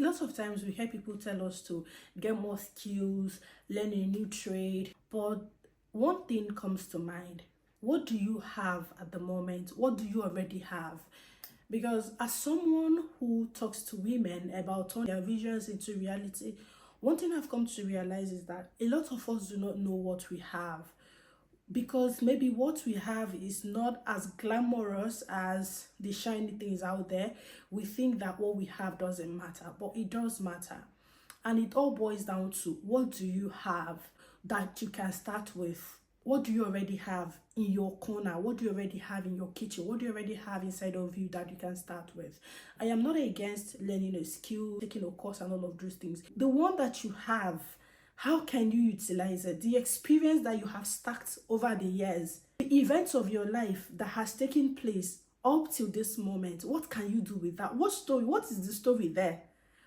lot of times we hear people tell us to get more skills, learn a new trade, but one thing comes to mind. What do you have at the moment? What do you already have? Because as someone who talks to women about turning their visions into reality, one thing I've come to realize is that a lot of us do not know what we have, because maybe what we have is not as glamorous as the shiny things out there. We think that what we have doesn't matter, but it does matter. And it all boils down to, what do you have that you can start with? What do you already have in your corner? What do you already have in your kitchen? What do you already have inside of you that you can start with? I am not against learning a skill, taking a course and all of those things. The one that you have, how can you utilize it? The experience that you have stacked over the years, the events of your life that has taken place up till this moment, what can you do with that? What story? What is the story there?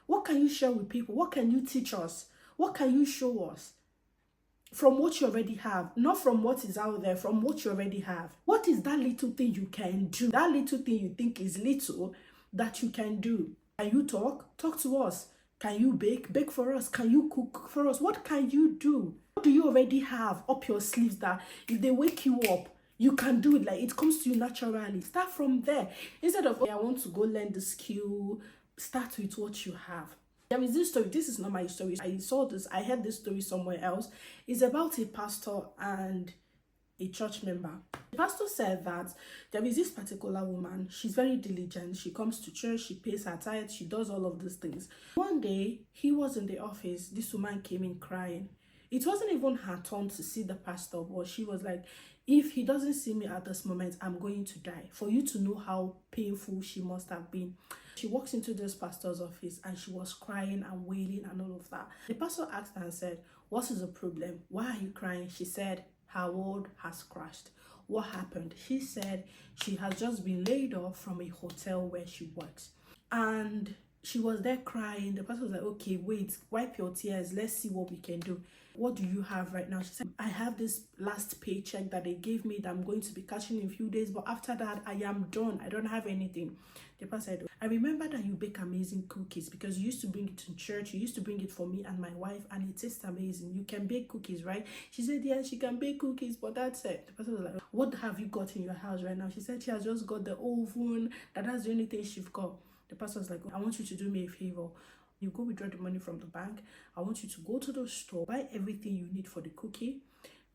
What can you share with people? What can you teach us? What can you show us? From what you already have, not from what is out there, from what you already have. What is that little thing you can do? That little thing you think is little that you can do. Can you talk? Talk to us. Can you bake? Bake for us. Can you cook for us? What can you do? What do you already have up your sleeves that if they wake you up, you can do it? Like, it comes to you naturally. Start from there. Instead of, okay, I want to go learn the skill, start with what you have. There is this story. This is not my story. I heard this story somewhere else. It's about a pastor and a church member. The pastor said that there is this particular woman. She's very diligent. She comes to church. She pays her tithe. She does all of these things. One day, he was in the office. This woman came in crying. It wasn't even her turn to see the pastor, but she was like, if he doesn't see me at this moment, I'm going to die. For you to know how painful she must have been. She walks into this pastor's office and she was crying and wailing and all of that. The pastor asked her and said, what is the problem? Why are you crying? She said, her world has crashed. What happened? She said she has just been laid off from a hotel where she works. And she was there crying. The pastor was like, okay, wait, wipe your tears. Let's see what we can do. What do you have right now? She said, I have this last paycheck that they gave me that I'm going to be catching in a few days. But after that, I am done. I don't have anything. The pastor said, I remember that you bake amazing cookies because you used to bring it to church. You used to bring it for me and my wife, and it tastes amazing. You can bake cookies, right? She said, yeah, she can bake cookies, but that's it. The pastor was like, what have you got in your house right now? She said she has just got the oven. That's the only thing she's got. The pastor was like, I want you to do me a favor. You go withdraw the money from the bank. I want you to go to the store, buy everything you need for the cookie,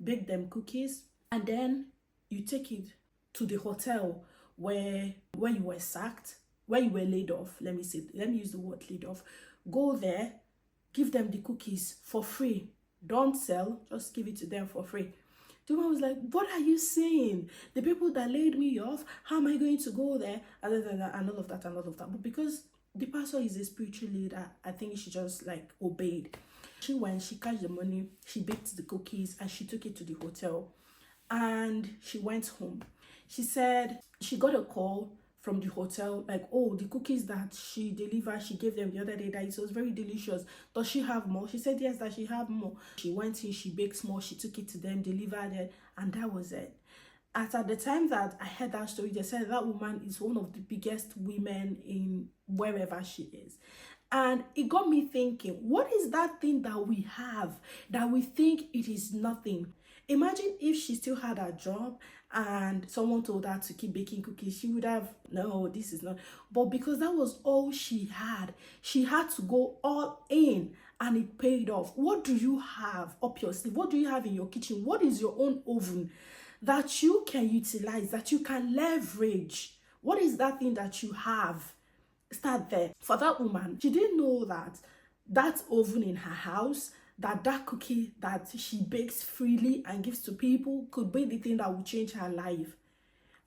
bake them cookies, and then you take it to the hotel where you were sacked, where you were laid off. Let me use the word laid off. Go there, give them the cookies for free. Don't sell, just give it to them for free. The woman was like, what are you saying? The people that laid me off, how am I going to go there? And all of that. But because the pastor is a spiritual leader, I think she just like obeyed. She went, she cashed the money, she baked the cookies, and she took it to the hotel. And she went home. She said she got a call from the hotel, like, oh, the cookies that she delivered, she gave them the other day, that it was very delicious. Does she have more? She said yes, that she had more. She went in, she baked more, she took it to them, delivered it, and that was it. At the time that I heard that story, they said that woman is one of the biggest women in wherever she is. And it got me thinking, what is that thing that we have that we think it is nothing? Imagine if she still had a job and someone told her to keep baking cookies. She would have, no, this is not. But because that was all she had to go all in, and it paid off. What do you have up your sleeve? What do you have in your kitchen? What is your own oven that you can utilize, that you can leverage? What is that thing that you have? Start there. For that woman, she didn't know that oven in her house, that cookie that she bakes freely and gives to people could be the thing that will change her life.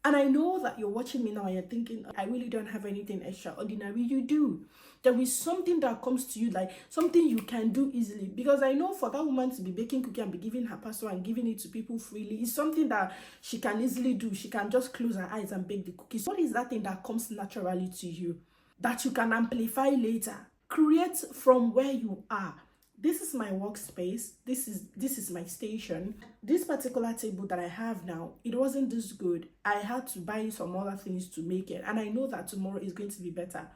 And I know that you're watching me now and you're thinking, I really don't have anything extraordinary. You do. There is something that comes to you, like something you can do easily. Because I know for that woman to be baking cookie and be giving her pastor and giving it to people freely is something that she can easily do. She can just close her eyes and bake the cookies. What is that thing that comes naturally to you that you can amplify later? Create from where you are. This is my workspace. This is my station. This particular table that I have now, it wasn't this good. I had to buy some other things to make it, and I know that tomorrow is going to be better.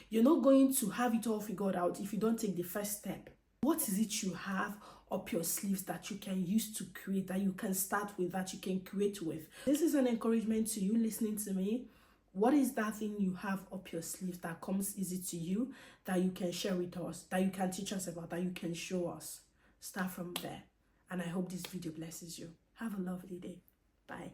You're not going to have it all figured out if you don't take the first step. What is it you have up your sleeves that you can use to create, that you can start with, that you can create with? This is an encouragement to you listening to me. What is that thing you have up your sleeve that comes easy to you, that you can share with us, that you can teach us about, that you can show us? Start from there. And I hope this video blesses you. Have a lovely day. Bye.